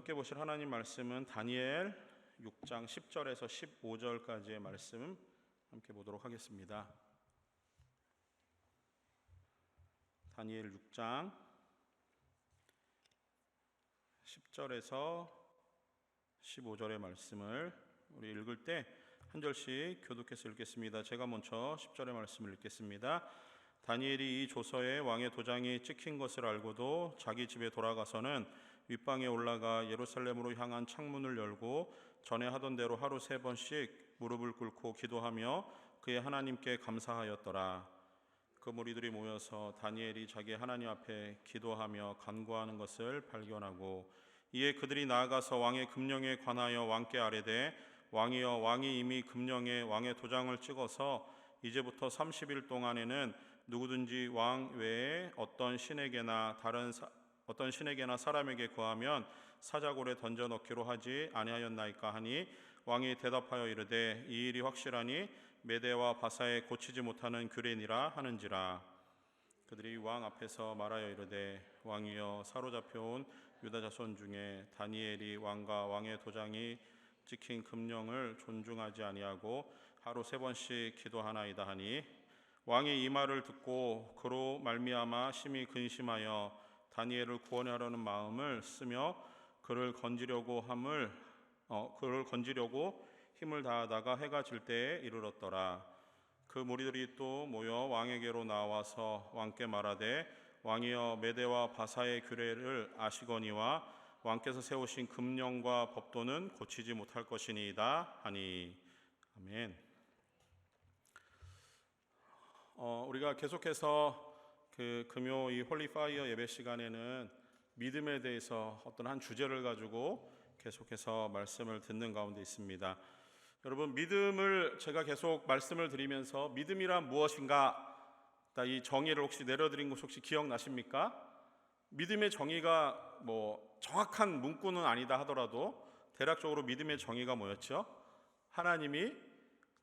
함께 보실 하나님 말씀은 다니엘 6장 10절에서 15절까지의 말씀 함께 보도록 하겠습니다. 다니엘 6장 10절에서 15절의 말씀을 우리 읽을 때 한 절씩 교독해서 읽겠습니다. 제가 먼저 10절의 말씀을 읽겠습니다. 다니엘이 이 조서에 왕의 도장이 찍힌 것을 알고도 자기 집에 돌아가서는 윗방에 올라가 예루살렘으로 향한 창문을 열고 전에 하던 대로 하루 3번씩 무릎을 꿇고 기도하며 그의 하나님께 감사하였더라. 그 무리들이 모여서 다니엘이 자기 하나님 앞에 기도하며 간구하는 것을 발견하고 이에 그들이 나아가서 왕의 금령에 관하여 왕께 아뢰되 왕이여, 왕이 이미 금령에 왕의 도장을 찍어서 이제부터 30일 동안에는 누구든지 왕 외에 어떤 신에게나 사람에게 구하면 사자골에 던져 넣기로 하지 아니하였나이까 하니 왕이 대답하여 이르되 이 일이 확실하니 메대와 바사에 고치지 못하는 규례니라 하는지라. 그들이 왕 앞에서 말하여 이르되 왕이여, 사로잡혀온 유다 자손 중에 다니엘이 왕과 왕의 도장이 찍힌 금령을 존중하지 아니하고 하루 3번씩 기도하나이다 하니 왕이 이 말을 듣고 그로 말미암아 심히 근심하여 다니엘을 구원하려는 마음을 쓰며 그를 건지려고 힘을 다하다가 해가 질 때에 이르렀더라. 그 무리들이 또 모여 왕에게로 나와서 왕께 말하되 왕이여, 메대와 바사의 규례를 아시거니와 왕께서 세우신 금령과 법도는 고치지 못할 것이니이다 하니. 아멘. 우리가 계속해서 금요 이 홀리파이어 예배 시간에는 믿음에 대해서 어떤 한 주제를 가지고 계속해서 말씀을 듣는 가운데 있습니다. 여러분, 믿음을 제가 계속 말씀을 드리면서 믿음이란 무엇인가, 이 정의를 혹시 내려드린 것 혹시 기억나십니까? 믿음의 정의가 정확한 문구는 아니다 하더라도 대략적으로 믿음의 정의가 뭐였죠? 하나님이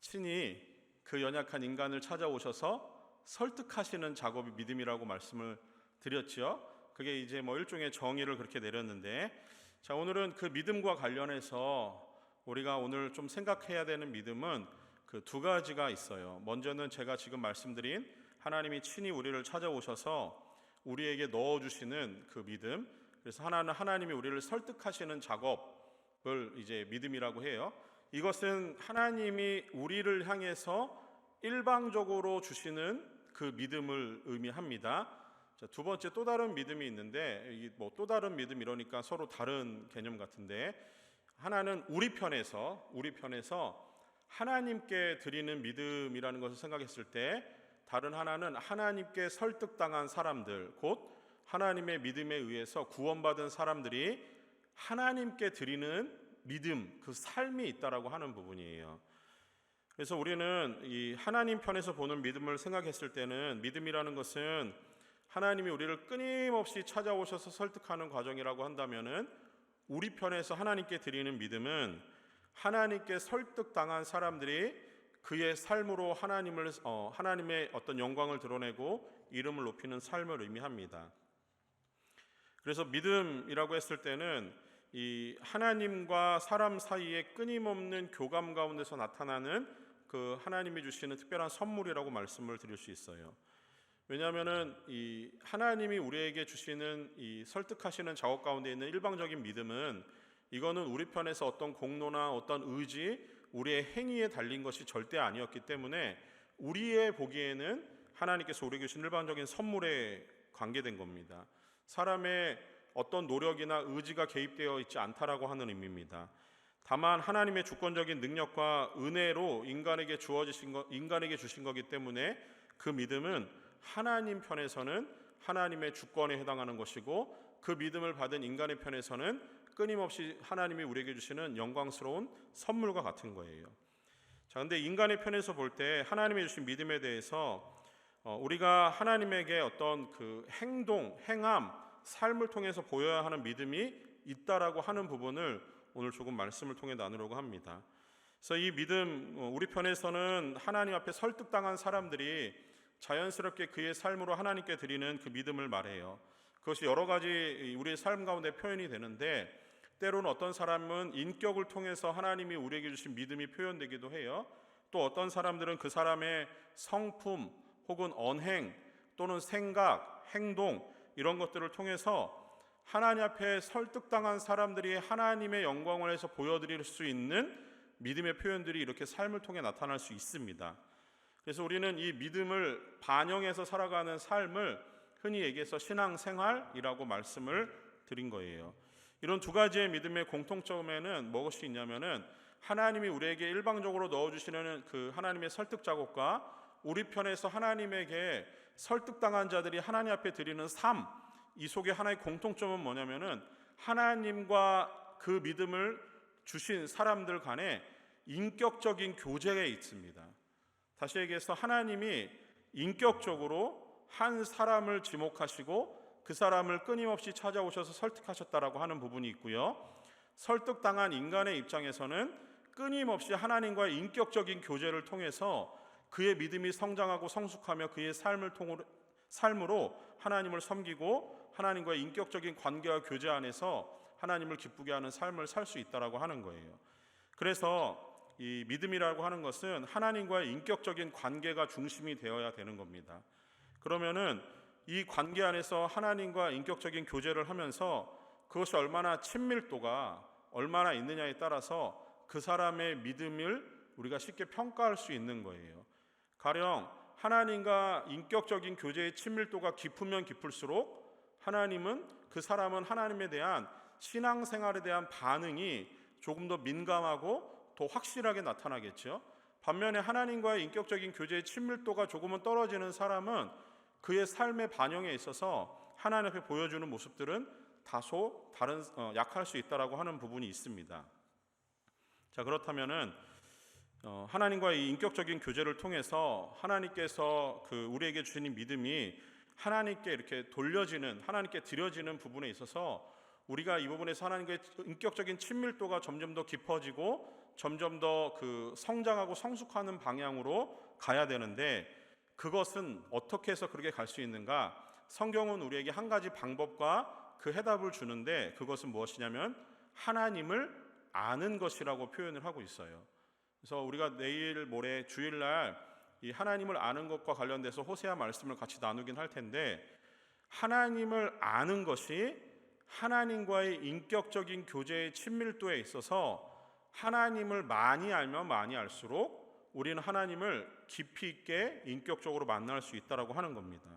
친히 그 연약한 인간을 찾아오셔서 설득하시는 작업이 믿음이라고 말씀을 드렸죠. 그게 이제 일종의 정의를 그렇게 내렸는데, 자, 오늘은 그 믿음과 관련해서 우리가 오늘 좀 생각해야 되는 믿음은 그 두 가지가 있어요. 먼저는 제가 지금 말씀드린 하나님이 친히 우리를 찾아오셔서 우리에게 넣어주시는 그 믿음, 그래서 하나는 하나님이 우리를 설득하시는 작업을 이제 믿음이라고 해요. 이것은 하나님이 우리를 향해서 일방적으로 주시는 그 믿음을 의미합니다. 자, 두 번째 또 다른 믿음이 있는데, 또 다른 믿음 이러니까 서로 다른 개념 같은데, 하나는 우리 편에서 하나님께 드리는 믿음이라는 것을 생각했을 때, 다른 하나는 하나님께 설득당한 사람들, 곧 하나님의 믿음에 의해서 구원받은 사람들이 하나님께 드리는 믿음, 그 삶이 있다라고 하는 부분이에요. 그래서 우리는 이 하나님 편에서 보는 믿음을 생각했을 때는 믿음이라는 것은 하나님이 우리를 끊임없이 찾아오셔서 설득하는 과정이라고 한다면은, 우리 편에서 하나님께 드리는 믿음은 하나님께 설득당한 사람들이 그의 삶으로 하나님의 어떤 영광을 드러내고 이름을 높이는 삶을 의미합니다. 그래서 믿음이라고 했을 때는 이 하나님과 사람 사이의 끊임없는 교감 가운데서 나타나는 그 하나님이 주시는 특별한 선물이라고 말씀을 드릴 수 있어요. 왜냐하면은 이 하나님이 우리에게 주시는 이 설득하시는 작업 가운데 있는 일방적인 믿음은, 이거는 우리 편에서 어떤 공로나 어떤 의지, 우리의 행위에 달린 것이 절대 아니었기 때문에 우리의 보기에는 하나님께서 우리에게 주신 일반적인 선물에 관계된 겁니다. 사람의 어떤 노력이나 의지가 개입되어 있지 않다라고 하는 의미입니다. 다만 하나님의 주권적인 능력과 은혜로 인간에게 주신 거기 때문에 그 믿음은 하나님 편에서는 하나님의 주권에 해당하는 것이고, 그 믿음을 받은 인간의 편에서는 끊임없이 하나님이 우리에게 주시는 영광스러운 선물과 같은 거예요. 자, 근데 인간의 편에서 볼 때 하나님이 주신 믿음에 대해서 우리가 하나님에게 어떤 그 행함, 삶을 통해서 보여야 하는 믿음이 있다라고 하는 부분을 오늘 조금 말씀을 통해 나누려고 합니다. 그래서 이 믿음, 우리 편에서는 하나님 앞에 설득당한 사람들이 자연스럽게 그의 삶으로 하나님께 드리는 그 믿음을 말해요. 그것이 여러 가지 우리의 삶 가운데 표현이 되는데, 때로는 어떤 사람은 인격을 통해서 하나님이 우리에게 주신 믿음이 표현되기도 해요. 또 어떤 사람들은 그 사람의 성품 혹은 언행 또는 생각, 행동 이런 것들을 통해서 하나님 앞에 설득당한 사람들이 하나님의 영광을 해서 보여드릴 수 있는 믿음의 표현들이 이렇게 삶을 통해 나타날 수 있습니다. 그래서 우리는 이 믿음을 반영해서 살아가는 삶을 흔히 얘기해서 신앙생활이라고 말씀을 드린 거예요. 이런 두 가지의 믿음의 공통점에는 무엇이 있냐면은 하나님이 우리에게 일방적으로 넣어주시는 그 하나님의 설득 작업과 우리 편에서 하나님에게 설득당한 자들이 하나님 앞에 드리는 삶, 이 속에 하나의 공통점은 뭐냐면은 하나님과 그 믿음을 주신 사람들 간에 인격적인 교제가 있습니다. 다시 얘기해서 하나님이 인격적으로 한 사람을 지목하시고 그 사람을 끊임없이 찾아오셔서 설득하셨다라고 하는 부분이 있고요. 설득당한 인간의 입장에서는 끊임없이 하나님과의 인격적인 교제를 통해서 그의 믿음이 성장하고 성숙하며 그의 삶으로 하나님을 섬기고 하나님과의 인격적인 관계와 교제 안에서 하나님을 기쁘게 하는 삶을 살 수 있다라고 하는 거예요. 그래서 이 믿음이라고 하는 것은 하나님과의 인격적인 관계가 중심이 되어야 되는 겁니다. 그러면은 이 관계 안에서 하나님과 인격적인 교제를 하면서 그것이 얼마나 친밀도가 얼마나 있느냐에 따라서 그 사람의 믿음을 우리가 쉽게 평가할 수 있는 거예요. 가령 하나님과 인격적인 교제의 친밀도가 깊으면 깊을수록 하나님은 그 사람은 하나님에 대한 신앙생활에 대한 반응이 조금 더 민감하고 더 확실하게 나타나겠죠. 반면에 하나님과의 인격적인 교제의 친밀도가 조금은 떨어지는 사람은 그의 삶의 반영에 있어서 하나님 앞에 보여주는 모습들은 다소 약할 수 있다라고 하는 부분이 있습니다. 자, 그렇다면은 하나님과의 인격적인 교제를 통해서 하나님께서 우리에게 주시는 믿음이 하나님께 이렇게 돌려지는, 하나님께 드려지는 부분에 있어서 우리가 이 부분에서 하나님과의 인격적인 친밀도가 점점 더 깊어지고 점점 더 성장하고 성숙하는 방향으로 가야 되는데, 그것은 어떻게 해서 그렇게 갈 수 있는가? 성경은 우리에게 한 가지 방법과 그 해답을 주는데, 그것은 무엇이냐면 하나님을 아는 것이라고 표현을 하고 있어요. 그래서 우리가 내일 모레 주일날 이 하나님을 아는 것과 관련돼서 호세아 말씀을 같이 나누긴 할 텐데, 하나님을 아는 것이 하나님과의 인격적인 교제의 친밀도에 있어서 하나님을 많이 알면 많이 알수록 우리는 하나님을 깊이 있게 인격적으로 만날 수 있다라고 하는 겁니다.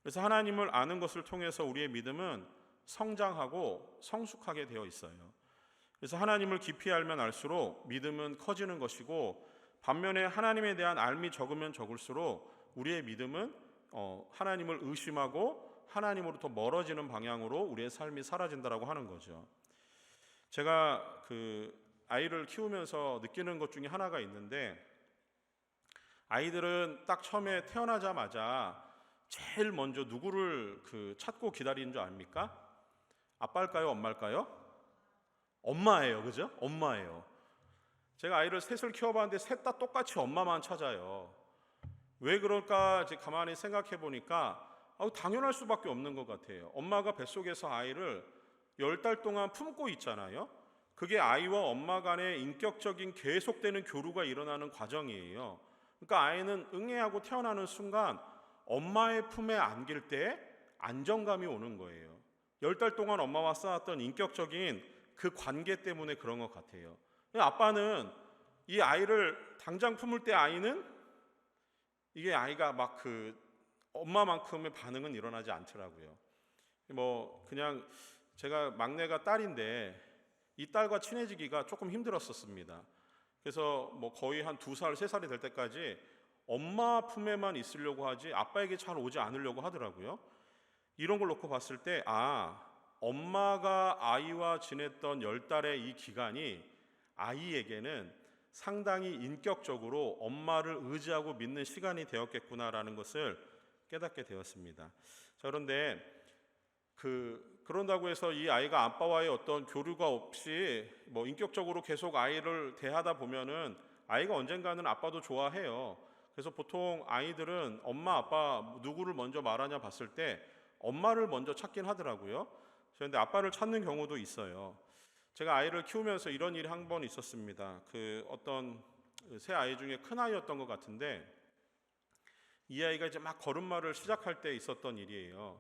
그래서 하나님을 아는 것을 통해서 우리의 믿음은 성장하고 성숙하게 되어 있어요. 그래서 하나님을 깊이 알면 알수록 믿음은 커지는 것이고, 반면에 하나님에 대한 알미 적으면 적을수록 우리의 믿음은 하나님을 의심하고 하나님으로부터 멀어지는 방향으로 우리의 삶이 사라진다라고 하는 거죠. 제가 아이를 키우면서 느끼는 것 중에 하나가 있는데, 아이들은 딱 처음에 태어나자마자 제일 먼저 누구를 찾고 기다리는 줄 압니까? 아빠일까요? 엄마일까요? 엄마예요. 그죠? 엄마예요. 제가 아이를 셋을 키워봤는데 셋 다 똑같이 엄마만 찾아요. 왜 그럴까 가만히 생각해 보니까 당연할 수밖에 없는 것 같아요. 엄마가 뱃속에서 아이를 10달 동안 품고 있잖아요. 그게 아이와 엄마 간의 인격적인 계속되는 교류가 일어나는 과정이에요. 그러니까 아이는 응애하고 태어나는 순간 엄마의 품에 안길 때 안정감이 오는 거예요. 10달 동안 엄마와 쌓았던 인격적인 그 관계 때문에 그런 것 같아요. 아빠는 이 아이를 당장 품을 때 아이는 이게 아이가 막 엄마만큼의 반응은 일어나지 않더라고요. 그냥 제가 막내가 딸인데 이 딸과 친해지기가 조금 힘들었었습니다. 그래서 거의 한 2살, 3살이 될 때까지 엄마 품에만 있으려고 하지 아빠에게 잘 오지 않으려고 하더라고요. 이런 걸 놓고 봤을 때 엄마가 아이와 지냈던 10달의 이 기간이 아이에게는 상당히 인격적으로 엄마를 의지하고 믿는 시간이 되었겠구나라는 것을 깨닫게 되었습니다. 자, 그런데 그런다고 해서 이 아이가 아빠와의 어떤 교류가 없이 인격적으로 계속 아이를 대하다 보면은 아이가 언젠가는 아빠도 좋아해요. 그래서 보통 아이들은 엄마, 아빠 누구를 먼저 말하냐 봤을 때 엄마를 먼저 찾긴 하더라고요. 그런데 아빠를 찾는 경우도 있어요. 제가 아이를 키우면서 이런 일이 한 번 있었습니다. 어떤 세 아이 중에 큰 아이였던 것 같은데, 이 아이가 이제 막 걸음마를 시작할 때 있었던 일이에요.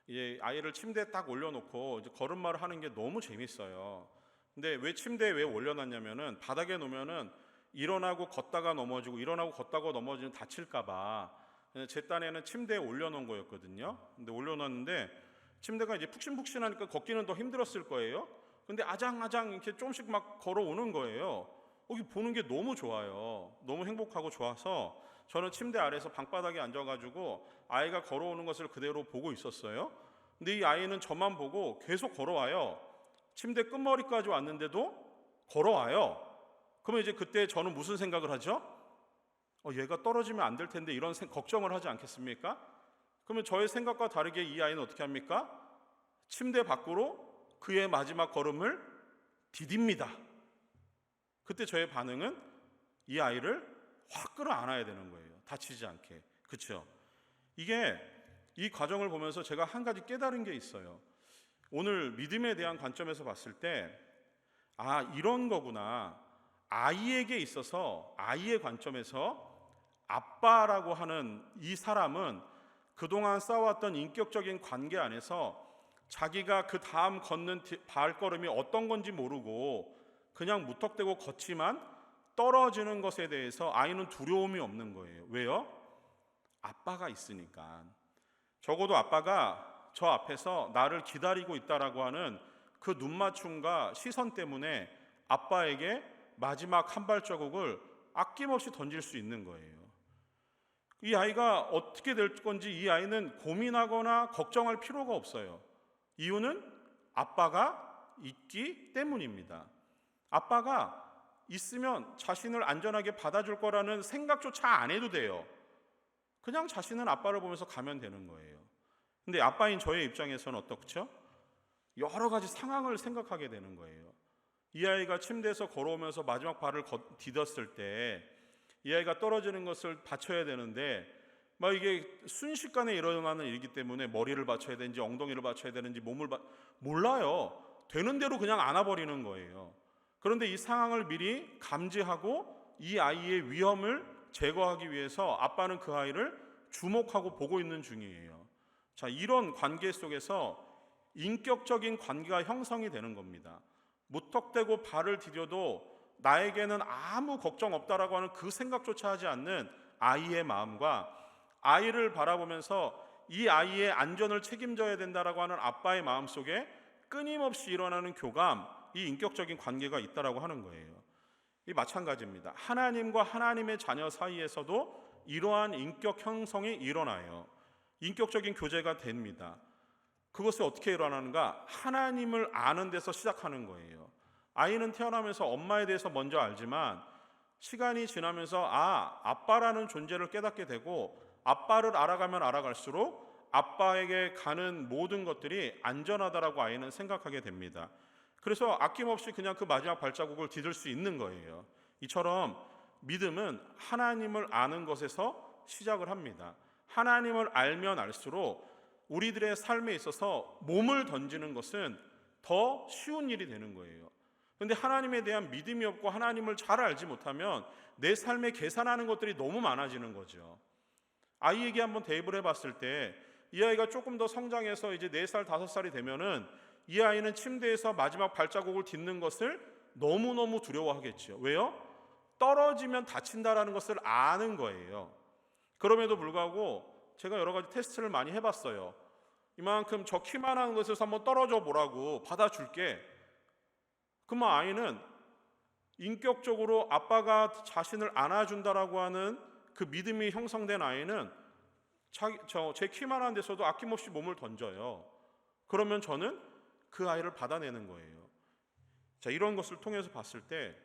이제 아이를 침대에 딱 올려놓고 이제 걸음마를 하는 게 너무 재밌어요. 근데 왜 침대에 왜 올려놨냐면은 바닥에 놓으면은 일어나고 걷다가 넘어지고 일어나고 걷다가 넘어지면 다칠까봐 제 딴에는 침대에 올려놓은 거였거든요. 근데 올려놨는데 침대가 이제 푹신푹신하니까 걷기는 더 힘들었을 거예요. 근데 아장아장 이렇게 조금씩 막 걸어오는 거예요. 거기 보는 게 너무 좋아요. 너무 행복하고 좋아서 저는 침대 아래에서 방바닥에 앉아가지고 아이가 걸어오는 것을 그대로 보고 있었어요. 근데 이 아이는 저만 보고 계속 걸어와요. 침대 끝머리까지 왔는데도 걸어와요. 그러면 이제 그때 저는 무슨 생각을 하죠? 얘가 떨어지면 안 될 텐데 이런 걱정을 하지 않겠습니까? 그러면 저의 생각과 다르게 이 아이는 어떻게 합니까? 침대 밖으로 그의 마지막 걸음을 디딥니다. 그때 저의 반응은 이 아이를 확 끌어안아야 되는 거예요. 다치지 않게. 그렇죠? 이 과정을 보면서 제가 한 가지 깨달은 게 있어요. 오늘 믿음에 대한 관점에서 봤을 때 이런 거구나. 아이에게 있어서 아이의 관점에서 아빠라고 하는 이 사람은 그동안 쌓아왔던 인격적인 관계 안에서 자기가 그 다음 걷는 발걸음이 어떤 건지 모르고 그냥 무턱대고 걷지만 떨어지는 것에 대해서 아이는 두려움이 없는 거예요. 왜요? 아빠가 있으니까. 적어도 아빠가 저 앞에서 나를 기다리고 있다라고 하는 그 눈맞춤과 시선 때문에 아빠에게 마지막 한 발자국을 아낌없이 던질 수 있는 거예요. 이 아이가 어떻게 될 건지 이 아이는 고민하거나 걱정할 필요가 없어요. 이유는 아빠가 있기 때문입니다. 아빠가 있으면 자신을 안전하게 받아줄 거라는 생각조차 안 해도 돼요. 그냥 자신은 아빠를 보면서 가면 되는 거예요. 근데 아빠인 저의 입장에서는 어떻죠? 여러 가지 상황을 생각하게 되는 거예요. 이 아이가 침대에서 걸어오면서 마지막 발을 디뎠을 때 이 아이가 떨어지는 것을 받쳐야 되는데 이게 순식간에 일어나는 일이기 때문에 머리를 받쳐야 되는지 엉덩이를 받쳐야 되는지 몰라요. 되는 대로 그냥 안아버리는 거예요. 그런데 이 상황을 미리 감지하고 이 아이의 위험을 제거하기 위해서 아빠는 그 아이를 주목하고 보고 있는 중이에요. 자, 이런 관계 속에서 인격적인 관계가 형성이 되는 겁니다. 무턱대고 발을 디뎌도 나에게는 아무 걱정 없다라고 하는 그 생각조차 하지 않는 아이의 마음과 아이를 바라보면서 이 아이의 안전을 책임져야 된다라고 하는 아빠의 마음 속에 끊임없이 일어나는 교감, 이 인격적인 관계가 있다라고 하는 거예요. 이 마찬가지입니다. 하나님과 하나님의 자녀 사이에서도 이러한 인격 형성이 일어나요. 인격적인 교제가 됩니다. 그것이 어떻게 일어나는가? 하나님을 아는 데서 시작하는 거예요. 아이는 태어나면서 엄마에 대해서 먼저 알지만 시간이 지나면서 아빠라는 존재를 깨닫게 되고 아빠를 알아가면 알아갈수록 아빠에게 가는 모든 것들이 안전하다라고 아이는 생각하게 됩니다. 그래서 아낌없이 그냥 그 마지막 발자국을 디딜 수 있는 거예요. 이처럼 믿음은 하나님을 아는 것에서 시작을 합니다. 하나님을 알면 알수록 우리들의 삶에 있어서 몸을 던지는 것은 더 쉬운 일이 되는 거예요. 그런데 하나님에 대한 믿음이 없고 하나님을 잘 알지 못하면 내 삶에 계산하는 것들이 너무 많아지는 거죠. 아이에게 한번 대입을 해봤을 때 이 아이가 조금 더 성장해서 이제 4살, 5살이 되면은 이 아이는 침대에서 마지막 발자국을 딛는 것을 너무너무 두려워하겠죠. 왜요? 떨어지면 다친다라는 것을 아는 거예요. 그럼에도 불구하고 제가 여러 가지 테스트를 많이 해봤어요. 이만큼 저 키만한 것에서 한번 떨어져 보라고 받아줄게. 그러면 아이는 인격적으로 아빠가 자신을 안아준다라고 하는 그 믿음이 형성된 아이는 제 키만한 데서도 아낌없이 몸을 던져요. 그러면 저는 그 아이를 받아내는 거예요. 자, 이런 것을 통해서 봤을 때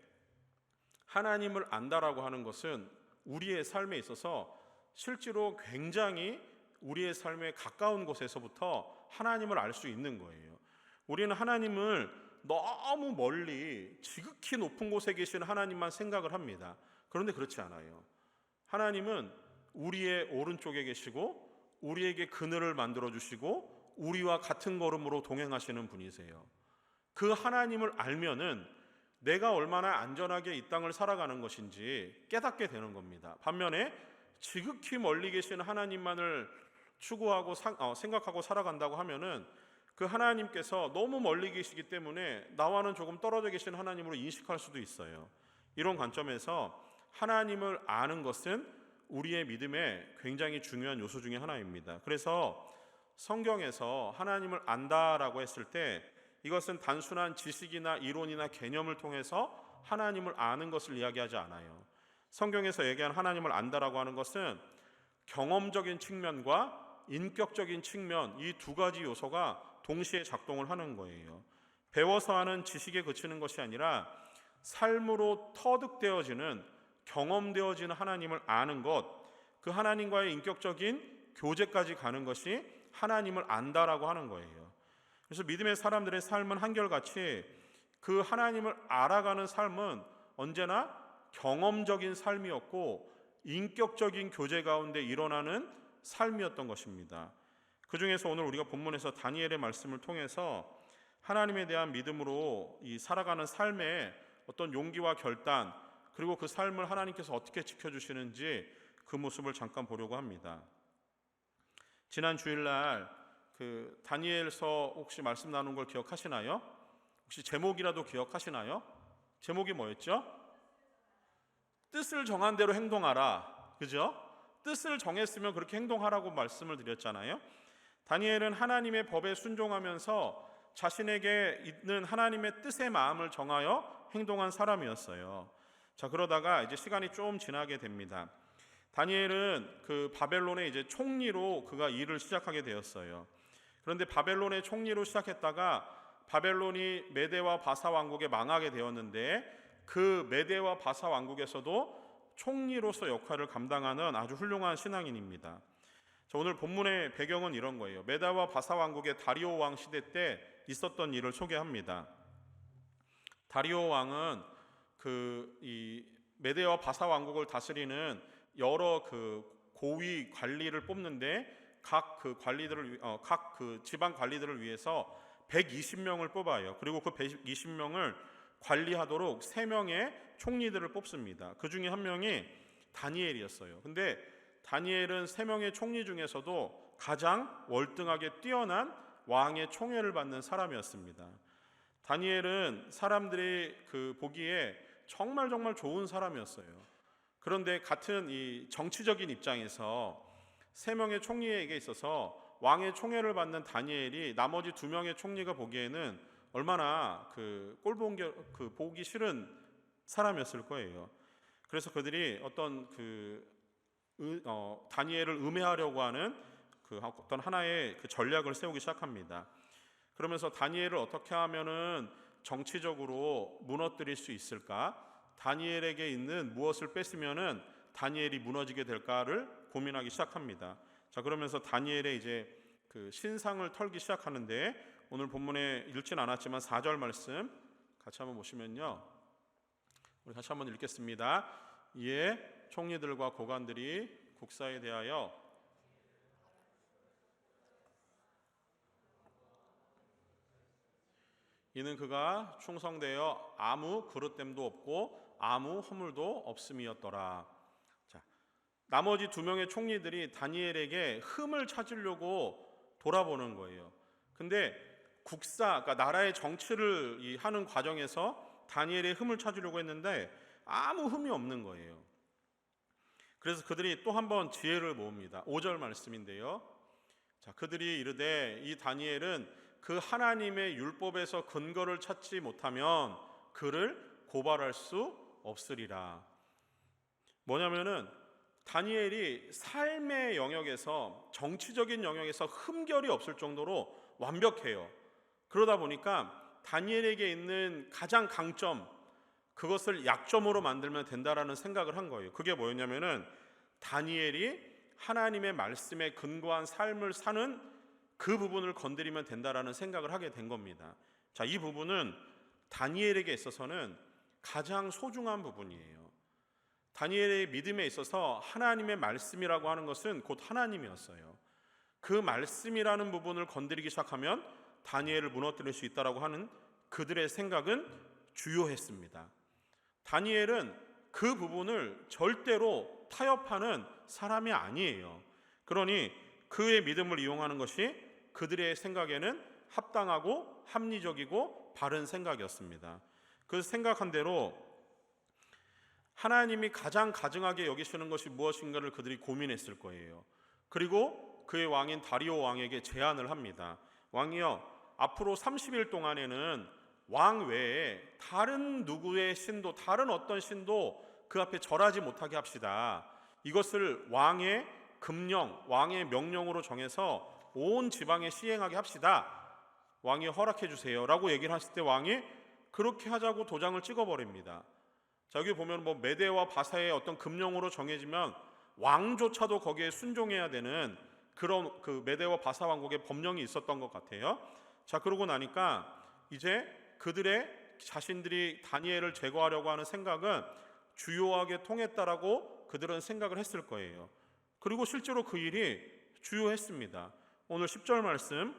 하나님을 안다라고 하는 것은 우리의 삶에 있어서 실제로 굉장히 우리의 삶에 가까운 곳에서부터 하나님을 알 수 있는 거예요. 우리는 하나님을 너무 멀리 지극히 높은 곳에 계신 하나님만 생각을 합니다. 그런데 그렇지 않아요. 하나님은 우리의 오른쪽에 계시고 우리에게 그늘을 만들어 주시고 우리와 같은 걸음으로 동행하시는 분이세요. 그 하나님을 알면은 내가 얼마나 안전하게 이 땅을 살아가는 것인지 깨닫게 되는 겁니다. 반면에 지극히 멀리 계신 하나님만을 추구하고 생각하고 살아간다고 하면은 그 하나님께서 너무 멀리 계시기 때문에 나와는 조금 떨어져 계신 하나님으로 인식할 수도 있어요. 이런 관점에서 하나님을 아는 것은 우리의 믿음에 굉장히 중요한 요소 중에 하나입니다. 그래서 성경에서 하나님을 안다라고 했을 때 이것은 단순한 지식이나 이론이나 개념을 통해서 하나님을 아는 것을 이야기하지 않아요. 성경에서 얘기한 하나님을 안다라고 하는 것은 경험적인 측면과 인격적인 측면, 이 두 가지 요소가 동시에 작동을 하는 거예요. 배워서 하는 지식에 그치는 것이 아니라 삶으로 터득되어지는, 경험되어지는 하나님을 아는 것, 그 하나님과의 인격적인 교제까지 가는 것이 하나님을 안다라고 하는 거예요. 그래서 믿음의 사람들의 삶은 한결같이 그 하나님을 알아가는 삶은 언제나 경험적인 삶이었고 인격적인 교제 가운데 일어나는 삶이었던 것입니다. 그 중에서 오늘 우리가 본문에서 다니엘의 말씀을 통해서 하나님에 대한 믿음으로 이 살아가는 삶에 어떤 용기와 결단, 그리고 그 삶을 하나님께서 어떻게 지켜주시는지 그 모습을 잠깐 보려고 합니다. 지난 주일날 그 다니엘서 혹시 말씀 나눈 걸 기억하시나요? 혹시 제목이라도 기억하시나요? 제목이 뭐였죠? 뜻을 정한 대로 행동하라. 그죠? 뜻을 정했으면 그렇게 행동하라고 말씀을 드렸잖아요. 다니엘은 하나님의 법에 순종하면서 자신에게 있는 하나님의 뜻의 마음을 정하여 행동한 사람이었어요. 자, 그러다가 이제 시간이 좀 지나게 됩니다. 다니엘은 그 바벨론의 이제 총리로 그가 일을 시작하게 되었어요. 그런데 바벨론의 총리로 시작했다가 바벨론이 메대와 바사 왕국에 망하게 되었는데 그 메대와 바사 왕국에서도 총리로서 역할을 감당하는 아주 훌륭한 신앙인입니다. 자, 오늘 본문의 배경은 이런 거예요. 메대와 바사 왕국의 다리오 왕 시대 때 있었던 일을 소개합니다. 다리오 왕은 이 메대와 바사 왕국을 다스리는 여러 그 고위 관리를 뽑는데 각 그 지방 관리들을 위해서 120명을 뽑아요. 그리고 그 120명을 관리하도록 3명의 총리들을 뽑습니다. 그 중에 한 명이 다니엘이었어요. 근데 다니엘은 3명의 총리 중에서도 가장 월등하게 뛰어난 왕의 총애를 받는 사람이었습니다. 다니엘은 사람들이 그 보기에 정말 좋은 사람이었어요. 그런데 같은 이 정치적인 입장에서 3명의 총리에게 있어서 왕의 총애를 받는 다니엘이 나머지 2명의 총리가 보기에는 얼마나 보기 싫은 사람이었을 거예요. 그래서 그들이 어떤 다니엘을 음해하려고 하는 어떤 하나의 전략을 세우기 시작합니다. 그러면서 다니엘을 어떻게 하면은 정치적으로 무너뜨릴 수 있을까? 다니엘에게 있는 무엇을 뺐으면은 다니엘이 무너지게 될까를 고민하기 시작합니다. 자, 그러면서 다니엘의 이제 그 신상을 털기 시작하는데 오늘 본문에 읽진 않았지만 4절 말씀 같이 한번 보시면요. 우리 다시 한번 읽겠습니다. 이에 총리들과 고관들이 국사에 대하여 이는 그가 충성되어 아무 그릇됨도 없고 아무 허물도 없음이었더라. 자, 나머지 2명의 총리들이 다니엘에게 흠을 찾으려고 돌아보는 거예요. 근데 그러니까 나라의 정치를 하는 과정에서 다니엘의 흠을 찾으려고 했는데 아무 흠이 없는 거예요. 그래서 그들이 또 한 번 지혜를 모읍니다. 5절 말씀인데요. 자, 그들이 이르되 이 다니엘은 그 하나님의 율법에서 근거를 찾지 못하면 그를 고발할 수 없으리라. 뭐냐면은 다니엘이 삶의 영역에서, 정치적인 영역에서 흠결이 없을 정도로 완벽해요. 그러다 보니까 다니엘에게 있는 가장 강점, 그것을 약점으로 만들면 된다라는 생각을 한 거예요. 그게 뭐였냐면은 다니엘이 하나님의 말씀에 근거한 삶을 사는 그 부분을 건드리면 된다라는 생각을 하게 된 겁니다. 자, 이 부분은 다니엘에게 있어서는 가장 소중한 부분이에요. 다니엘의 믿음에 있어서 하나님의 말씀이라고 하는 것은 곧 하나님이었어요. 그 말씀이라는 부분을 건드리기 시작하면 다니엘을 무너뜨릴 수 있다라고 하는 그들의 생각은 주요했습니다. 다니엘은 그 부분을 절대로 타협하는 사람이 아니에요. 그러니 그의 믿음을 이용하는 것이 그들의 생각에는 합당하고 합리적이고 바른 생각이었습니다. 그 생각한 대로 하나님이 가장 가증하게 여기시는 것이 무엇인가를 그들이 고민했을 거예요. 그리고 그의 왕인 다리오 왕에게 제안을 합니다. 왕이여, 앞으로 30일 동안에는 왕 외에 다른 누구의 신도, 다른 어떤 신도 그 앞에 절하지 못하게 합시다. 이것을 왕의 금령, 왕의 명령으로 정해서 온 지방에 시행하게 합시다. 왕이 허락해 주세요 라고 얘기를 했을 때 왕이 그렇게 하자고 도장을 찍어버립니다. 자, 여기 보면 메대와 바사의 어떤 금령으로 정해지면 왕조차도 거기에 순종해야 되는 그런 그 메대와 바사 왕국의 법령이 있었던 것 같아요. 자, 그러고 나니까 이제 그들의 자신들이 다니엘을 제거하려고 하는 생각은 주요하게 통했다라고 그들은 생각을 했을 거예요. 그리고 실제로 그 일이 주요했습니다. 오늘 10절 말씀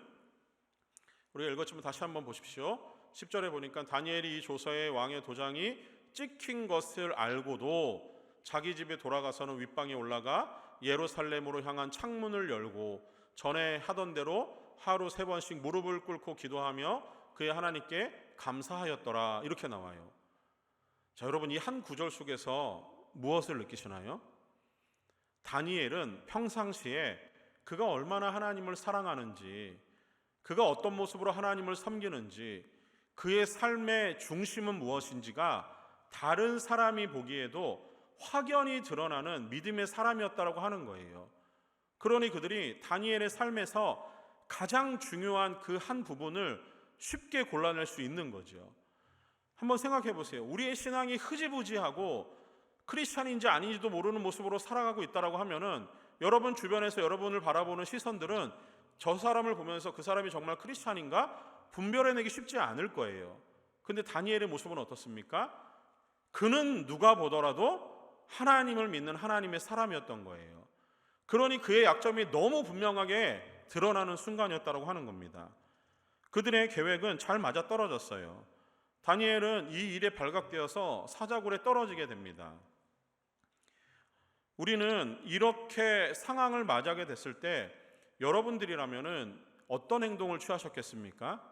우리가 읽었지만 다시 한번 보십시오. 10절에 보니까 다니엘이 이 조서에 왕의 도장이 찍힌 것을 알고도 자기 집에 돌아가서는 윗방에 올라가 예루살렘으로 향한 창문을 열고 전에 하던 대로 하루 3번씩 무릎을 꿇고 기도하며 그의 하나님께 감사하였더라. 이렇게 나와요. 자, 여러분, 이 한 구절 속에서 무엇을 느끼시나요? 다니엘은 평상시에 그가 얼마나 하나님을 사랑하는지, 그가 어떤 모습으로 하나님을 섬기는지, 그의 삶의 중심은 무엇인지가 다른 사람이 보기에도 확연히 드러나는 믿음의 사람이었다고 하는 거예요. 그러니 그들이 다니엘의 삶에서 가장 중요한 그 한 부분을 쉽게 골라낼 수 있는 거죠. 한번 생각해 보세요. 우리의 신앙이 흐지부지하고 크리스찬인지 아닌지도 모르는 모습으로 살아가고 있다고 하면은 여러분 주변에서 여러분을 바라보는 시선들은 저 사람을 보면서 그 사람이 정말 크리스찬인가 분별해내기 쉽지 않을 거예요. 근데 다니엘의 모습은 어떻습니까? 그는 누가 보더라도 하나님을 믿는 하나님의 사람이었던 거예요. 그러니 그의 약점이 너무 분명하게 드러나는 순간이었다고 하는 겁니다. 그들의 계획은 잘 맞아떨어졌어요. 다니엘은 이 일에 발각되어서 사자굴에 떨어지게 됩니다. 우리는 이렇게 상황을 맞이하게 됐을 때 여러분들이라면은 어떤 행동을 취하셨겠습니까?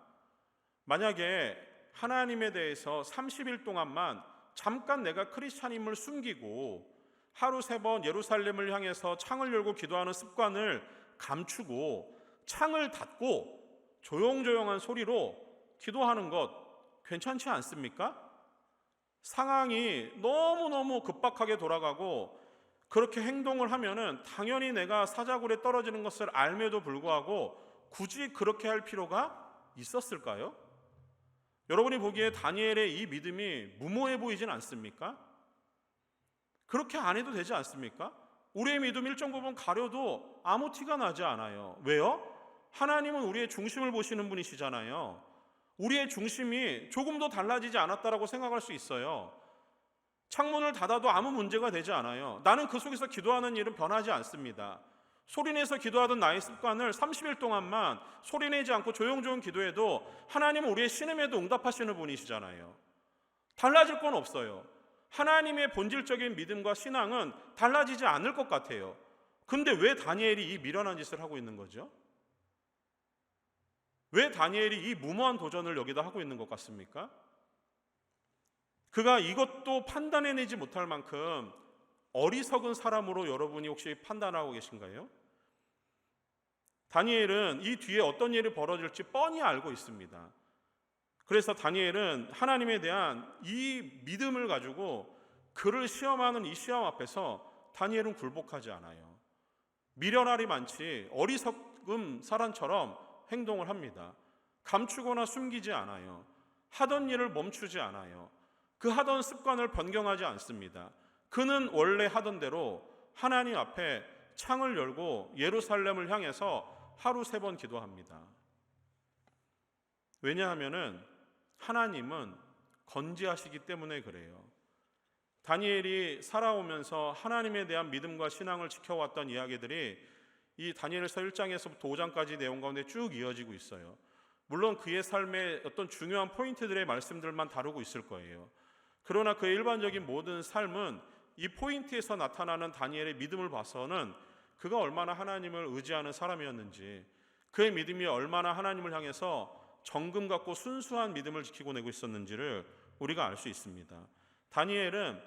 만약에 하나님에 대해서 30일 동안만 잠깐 내가 크리스찬임을 숨기고 하루 3번 예루살렘을 향해서 창을 열고 기도하는 습관을 감추고 창을 닫고 조용조용한 소리로 기도하는 것 괜찮지 않습니까? 상황이 너무너무 급박하게 돌아가고 그렇게 행동을 하면은 당연히 내가 사자굴에 떨어지는 것을 알매도 불구하고 굳이 그렇게 할 필요가 있었을까요? 여러분이 보기에 다니엘의 이 믿음이 무모해 보이진 않습니까? 그렇게 안 해도 되지 않습니까? 우리의 믿음 일정 부분 가려도 아무 티가 나지 않아요. 왜요? 하나님은 우리의 중심을 보시는 분이시잖아요. 우리의 중심이 조금도 달라지지 않았다라고 생각할 수 있어요. 창문을 닫아도 아무 문제가 되지 않아요. 나는 그 속에서 기도하는 일은 변하지 않습니다. 소리내서 기도하던 나의 습관을 30일 동안만 소리내지 않고 조용조용 기도해도 하나님은 우리의 신음에도 응답하시는 분이시잖아요. 달라질 건 없어요. 하나님의 본질적인 믿음과 신앙은 달라지지 않을 것 같아요. 근데 왜 다니엘이 이 미련한 짓을 하고 있는 거죠? 왜 다니엘이 이 무모한 도전을 여기다 하고 있는 것 같습니까? 그가 이것도 판단해내지 못할 만큼 어리석은 사람으로 여러분이 혹시 판단하고 계신가요? 다니엘은 이 뒤에 어떤 일이 벌어질지 뻔히 알고 있습니다. 그래서 다니엘은 하나님에 대한 이 믿음을 가지고 그를 시험하는 이 시험 앞에서 다니엘은 굴복하지 않아요. 미련알이 많지 어리석은 사람처럼 행동을 합니다. 감추거나 숨기지 않아요. 하던 일을 멈추지 않아요. 그 하던 습관을 변경하지 않습니다. 그는 원래 하던 대로 하나님 앞에 창을 열고 예루살렘을 향해서 하루 3번 기도합니다. 왜냐하면은 하나님은 건지하시기 때문에 그래요. 다니엘이 살아오면서 하나님에 대한 믿음과 신앙을 지켜왔던 이야기들이 이 다니엘서 1장에서부터 5장까지 내용 가운데 쭉 이어지고 있어요. 물론 그의 삶의 어떤 중요한 포인트들의 말씀들만 다루고 있을 거예요. 그러나 그의 일반적인 모든 삶은 이 포인트에서 나타나는 다니엘의 믿음을 봐서는 그가 얼마나 하나님을 의지하는 사람이었는지, 그의 믿음이 얼마나 하나님을 향해서 정금 같고 순수한 믿음을 지키고 내고 있었는지를 우리가 알 수 있습니다. 다니엘은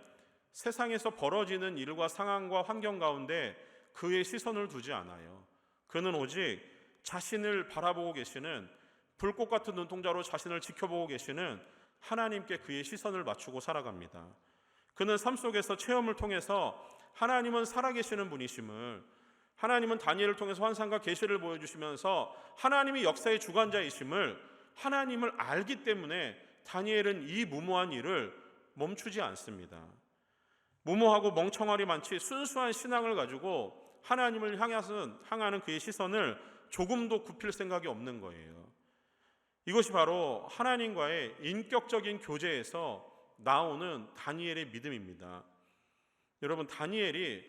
세상에서 벌어지는 일과 상황과 환경 가운데 그의 시선을 두지 않아요. 그는 오직 자신을 바라보고 계시는, 불꽃 같은 눈동자로 자신을 지켜보고 계시는 하나님께 그의 시선을 맞추고 살아갑니다. 그는 삶 속에서 체험을 통해서 하나님은 살아계시는 분이심을, 하나님은 다니엘을 통해서 환상과 계시를 보여주시면서 하나님이 역사의 주관자이심을, 하나님을 알기 때문에 다니엘은 이 무모한 일을 멈추지 않습니다. 무모하고 멍청하리 많지 순수한 신앙을 가지고 하나님을 향하는 그의 시선을 조금도 굽힐 생각이 없는 거예요. 이것이 바로 하나님과의 인격적인 교제에서 나오는 다니엘의 믿음입니다. 여러분, 다니엘이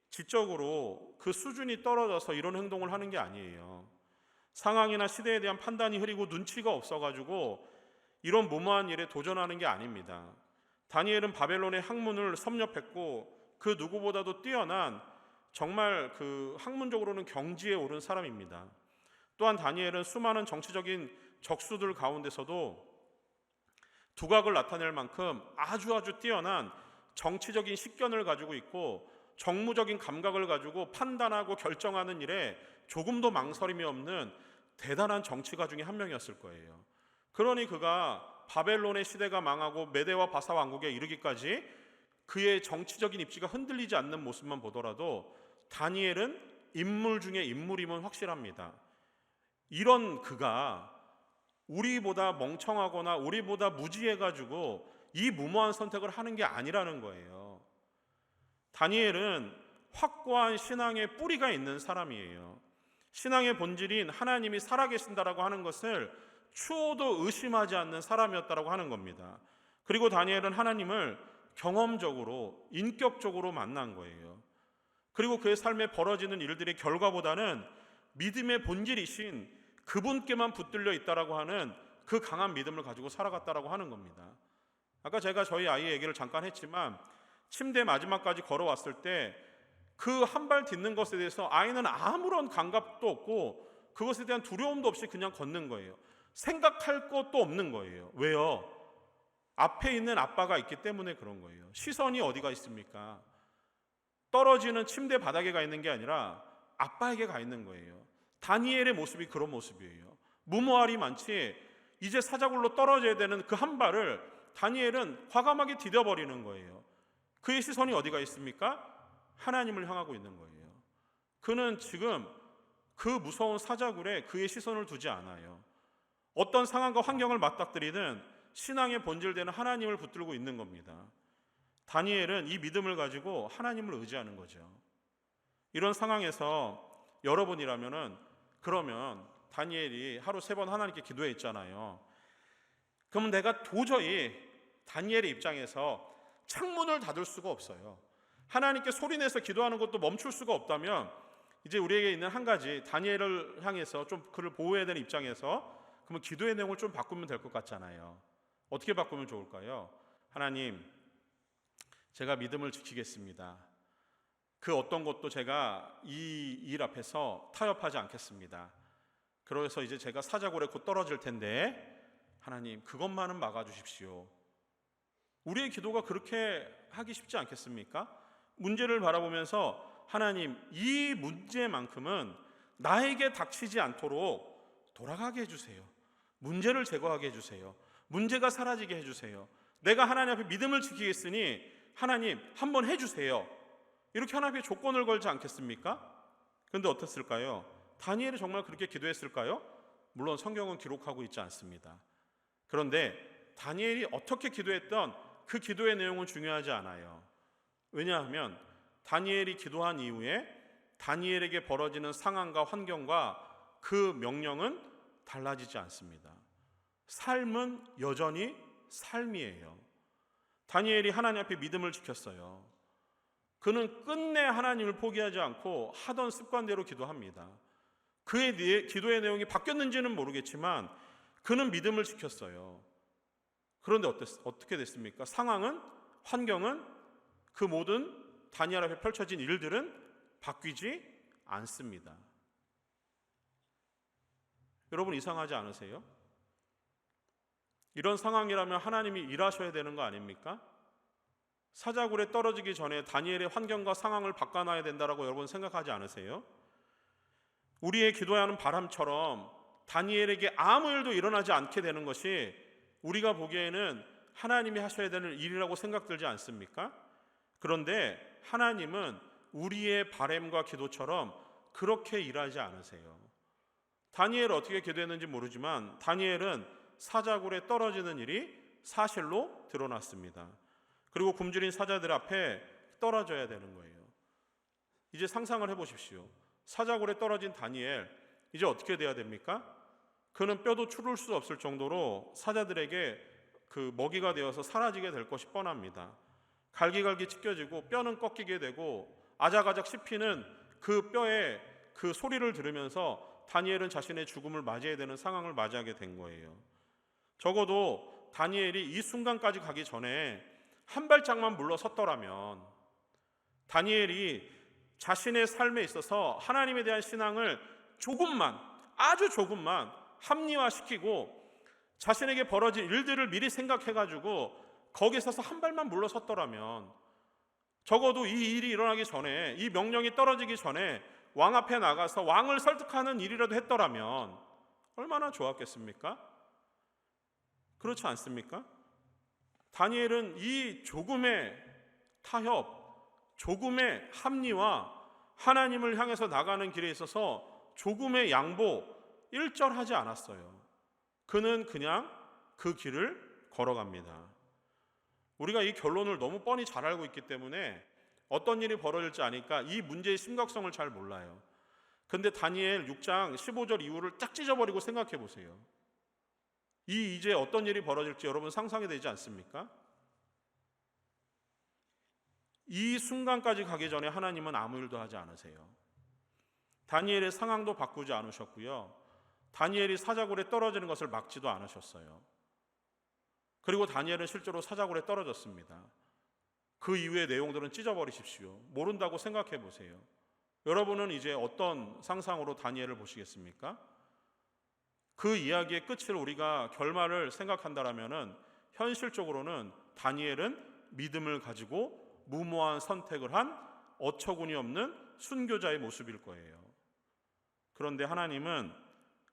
지적으로 그 수준이 떨어져서 이런 행동을 하는 게 아니에요. 상황이나 시대에 대한 판단이 흐리고 눈치가 없어가지고 이런 무모한 일에 도전하는 게 아닙니다. 다니엘은 바벨론의 학문을 섭렵했고 그 누구보다도 뛰어난, 정말 그 학문적으로는 경지에 오른 사람입니다. 또한 다니엘은 수많은 정치적인 적수들 가운데서도 두각을 나타낼 만큼 아주 뛰어난 정치적인 식견을 가지고 있고 정무적인 감각을 가지고 판단하고 결정하는 일에 조금도 망설임이 없는 대단한 정치가 중에 한 명이었을 거예요. 그러니 그가 바벨론의 시대가 망하고 메대와 바사 왕국에 이르기까지 그의 정치적인 입지가 흔들리지 않는 모습만 보더라도 다니엘은 인물 중에 인물임은 확실합니다. 이런 그가 우리보다 멍청하거나 우리보다 무지해가지고 이 무모한 선택을 하는 게 아니라는 거예요. 다니엘은 확고한 신앙의 뿌리가 있는 사람이에요. 신앙의 본질인 하나님이 살아계신다라고 하는 것을 추호도 의심하지 않는 사람이었다라고 하는 겁니다. 그리고 다니엘은 하나님을 경험적으로, 인격적으로 만난 거예요. 그리고 그의 삶에 벌어지는 일들의 결과보다는 믿음의 본질이신 그분께만 붙들려 있다라고 하는 그 강한 믿음을 가지고 살아갔다라고 하는 겁니다. 아까 제가 저희 아이 얘기를 잠깐 했지만 침대 마지막까지 걸어왔을 때 그 한 발 딛는 것에 대해서 아이는 아무런 감각도 없고 그것에 대한 두려움도 없이 그냥 걷는 거예요. 생각할 것도 없는 거예요. 왜요? 앞에 있는 아빠가 있기 때문에 그런 거예요. 시선이 어디가 있습니까? 떨어지는 침대 바닥에 가 있는 게 아니라 아빠에게 가 있는 거예요. 다니엘의 모습이 그런 모습이에요. 무모할이 많지 이제 사자굴로 떨어져야 되는 그 한 발을 다니엘은 과감하게 디뎌버리는 거예요. 그의 시선이 어디가 있습니까? 하나님을 향하고 있는 거예요. 그는 지금 그 무서운 사자굴에 그의 시선을 두지 않아요. 어떤 상황과 환경을 맞닥뜨리든 신앙의 본질되는 하나님을 붙들고 있는 겁니다. 다니엘은 이 믿음을 가지고 하나님을 의지하는 거죠. 이런 상황에서 여러분이라면은, 그러면 다니엘이 하루 3번 하나님께 기도해 있잖아요. 그럼 내가 도저히 다니엘의 입장에서 창문을 닫을 수가 없어요. 하나님께 소리내서 기도하는 것도 멈출 수가 없다면 이제 우리에게 있는 한 가지, 다니엘을 향해서 좀 그를 보호해야 되는 입장에서 그러면 기도의 내용을 좀 바꾸면 될 것 같잖아요. 어떻게 바꾸면 좋을까요? 하나님, 제가 믿음을 지키겠습니다. 그 어떤 것도 제가 이 일 앞에서 타협하지 않겠습니다. 그래서 이제 제가 사자굴에 곧 떨어질 텐데 하나님, 그것만은 막아주십시오. 우리의 기도가 그렇게 하기 쉽지 않겠습니까? 문제를 바라보면서 하나님, 이 문제만큼은 나에게 닥치지 않도록 돌아가게 해주세요. 문제를 제거하게 해주세요. 문제가 사라지게 해주세요. 내가 하나님 앞에 믿음을 지키겠으니 하나님 한번 해주세요. 이렇게 하나님께 조건을 걸지 않겠습니까? 그런데 어땠을까요? 다니엘이 정말 그렇게 기도했을까요? 물론 성경은 기록하고 있지 않습니다. 그런데 다니엘이 어떻게 기도했던 그 기도의 내용은 중요하지 않아요. 왜냐하면 다니엘이 기도한 이후에 다니엘에게 벌어지는 상황과 환경과 그 명령은 달라지지 않습니다. 삶은 여전히 삶이에요. 다니엘이 하나님 앞에 믿음을 지켰어요. 그는 끝내 하나님을 포기하지 않고 하던 습관대로 기도합니다. 그의 기도의 내용이 바뀌었는지는 모르겠지만 그는 믿음을 지켰어요. 그런데 어떻게 됐습니까? 상황은, 환경은, 그 모든 다니엘 앞에 펼쳐진 일들은 바뀌지 않습니다. 여러분, 이상하지 않으세요? 이런 상황이라면 하나님이 일하셔야 되는 거 아닙니까? 사자굴에 떨어지기 전에 다니엘의 환경과 상황을 바꿔놔야 된다라고 여러분 생각하지 않으세요? 우리의 기도해야 하는 바람처럼 다니엘에게 아무 일도 일어나지 않게 되는 것이 우리가 보기에는 하나님이 하셔야 되는 일이라고 생각들지 않습니까? 그런데 하나님은 우리의 바람과 기도처럼 그렇게 일하지 않으세요. 다니엘 어떻게 기도했는지 모르지만 다니엘은 사자굴에 떨어지는 일이 사실로 드러났습니다. 그리고 굶주린 사자들 앞에 떨어져야 되는 거예요. 이제 상상을 해보십시오. 사자굴에 떨어진 다니엘, 이제 어떻게 돼야 됩니까? 그는 뼈도 추릴 수 없을 정도로 사자들에게 그 먹이가 되어서 사라지게 될 것이 뻔합니다. 갈기갈기 찢겨지고 뼈는 꺾이게 되고 아작아작 씹히는 그 뼈의 그 소리를 들으면서 다니엘은 자신의 죽음을 맞이해야 되는 상황을 맞이하게 된 거예요. 적어도 다니엘이 이 순간까지 가기 전에 한 발짝만 물러섰더라면, 다니엘이 자신의 삶에 있어서 하나님에 대한 신앙을 조금만, 아주 조금만 합리화시키고 자신에게 벌어질 일들을 미리 생각해가지고 거기에 서서 한 발만 물러섰더라면, 적어도 이 일이 일어나기 전에, 이 명령이 떨어지기 전에 왕 앞에 나가서 왕을 설득하는 일이라도 했더라면 얼마나 좋았겠습니까? 그렇지 않습니까? 다니엘은 이 조금의 타협, 조금의 합리화, 하나님을 향해서 나가는 길에 있어서 조금의 양보, 일절하지 않았어요. 그는 그냥 그 길을 걸어갑니다. 우리가 이 결론을 너무 뻔히 잘 알고 있기 때문에 어떤 일이 벌어질지 아니까 이 문제의 심각성을 잘 몰라요. 근데 다니엘 6장 15절 이후를 딱 찢어버리고 생각해 보세요. 이제 어떤 일이 벌어질지 여러분 상상이 되지 않습니까? 이 순간까지 가기 전에 하나님은 아무 일도 하지 않으세요. 다니엘의 상황도 바꾸지 않으셨고요. 다니엘이 사자굴에 떨어지는 것을 막지도 않으셨어요. 그리고 다니엘은 실제로 사자굴에 떨어졌습니다. 그 이후의 내용들은 찢어버리십시오. 모른다고 생각해 보세요. 여러분은 이제 어떤 상상으로 다니엘을 보시겠습니까? 그 이야기의 끝을 우리가 결말을 생각한다라면은 현실적으로는 다니엘은 믿음을 가지고 무모한 선택을 한 어처구니 없는 순교자의 모습일 거예요. 그런데 하나님은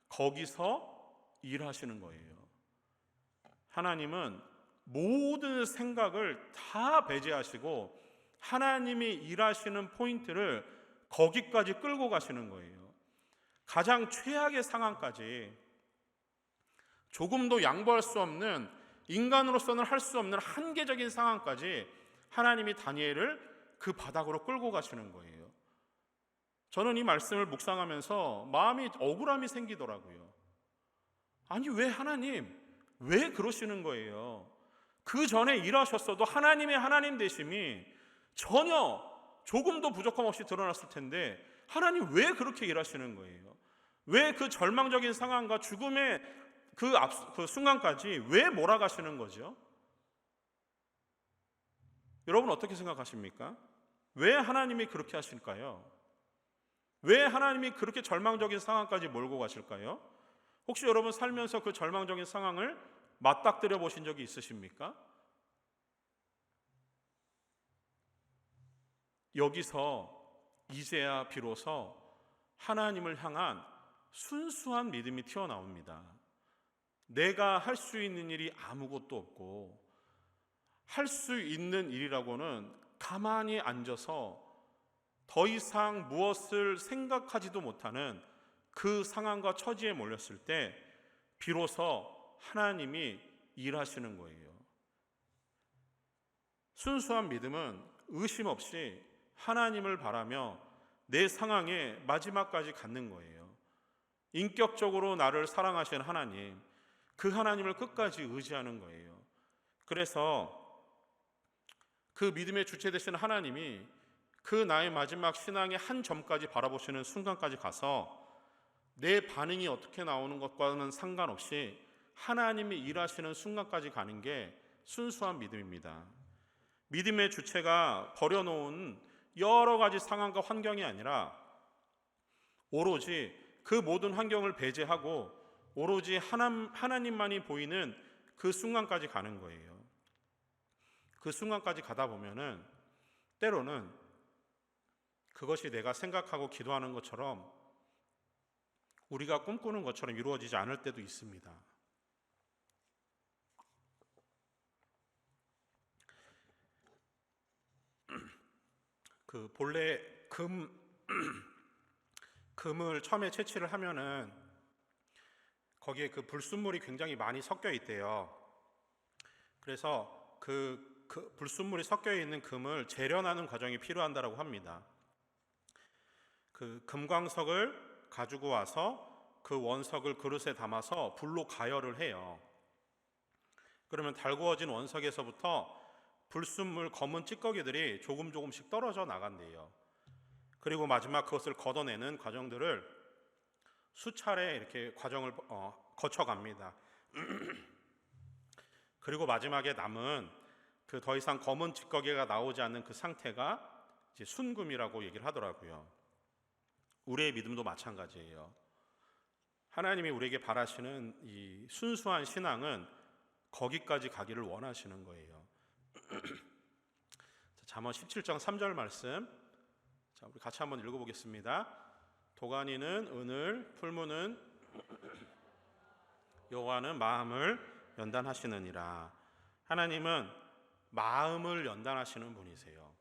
거기서 일하시는 거예요. 하나님은 모든 생각을 다 배제하시고 하나님이 일하시는 포인트를 거기까지 끌고 가시는 거예요. 가장 최악의 상황까지, 조금도 양보할 수 없는, 인간으로서는 할 수 없는 한계적인 상황까지 하나님이 다니엘을 그 바닥으로 끌고 가시는 거예요. 저는 이 말씀을 묵상하면서 마음이 억울함이 생기더라고요. 아니, 왜 하나님, 왜 그러시는 거예요? 그 전에 일하셨어도 하나님의 하나님 되심이 전혀 조금도 부족함 없이 드러났을 텐데 하나님 왜 그렇게 일하시는 거예요? 왜 그 절망적인 상황과 죽음의 그 순간까지 왜 몰아가시는 거죠? 여러분 어떻게 생각하십니까? 왜 하나님이 그렇게 하실까요? 왜 하나님이 그렇게 절망적인 상황까지 몰고 가실까요? 혹시 여러분 살면서 그 절망적인 상황을 맞닥뜨려 보신 적이 있으십니까? 여기서 이제야 비로소 하나님을 향한 순수한 믿음이 튀어나옵니다. 내가 할 수 있는 일이 아무것도 없고 할 수 있는 일이라고는 가만히 앉아서 더 이상 무엇을 생각하지도 못하는 그 상황과 처지에 몰렸을 때 비로소 하나님이 일하시는 거예요. 순수한 믿음은 의심 없이 하나님을 바라며 내 상황에 마지막까지 갖는 거예요. 인격적으로 나를 사랑하시는 하나님, 그 하나님을 끝까지 의지하는 거예요. 그래서 그 믿음의 주체 되시는 하나님이 그 나의 마지막 신앙의 한 점까지 바라보시는 순간까지 가서 내 반응이 어떻게 나오는 것과는 상관없이 하나님이 일하시는 순간까지 가는 게 순수한 믿음입니다. 믿음의 주체가 버려놓은 여러 가지 상황과 환경이 아니라 오로지 그 모든 환경을 배제하고 오로지 하나님만이 보이는 그 순간까지 가는 거예요. 그 순간까지 가다 보면은 때로는 그것이 내가 생각하고 기도하는 것처럼 우리가 꿈꾸는 것처럼 이루어지지 않을 때도 있습니다. 그 본래 금을 처음에 채취를 하면은 거기에 그 불순물이 굉장히 많이 섞여 있대요. 그래서 그 불순물이 섞여 있는 금을 재련하는 과정이 필요한다라고 합니다. 그 금광석을 가지고 와서 그 원석을 그릇에 담아서 불로 가열을 해요. 그러면 달구어진 원석에서부터 불순물 검은 찌꺼기들이 조금씩 떨어져 나간대요. 그리고 마지막 그것을 걷어내는 과정들을 수차례 이렇게 과정을 거쳐갑니다. 그리고 마지막에 남은 그 더 이상 검은 찌꺼기가 나오지 않는 그 상태가 이제 순금이라고 얘기를 하더라고요. 우리의 믿음도 마찬가지예요. 하나님이 우리에게 바라시는 이 순수한 신앙은 거기까지 가기를 원하시는 거예요. 잠언 17장 3절 말씀, 자, 우리 같이 한번 읽어보겠습니다. 도가니는 은을, 풀무는 여호와는 마음을 연단하시느니라. 하나님은 마음을 연단하시는 분이세요.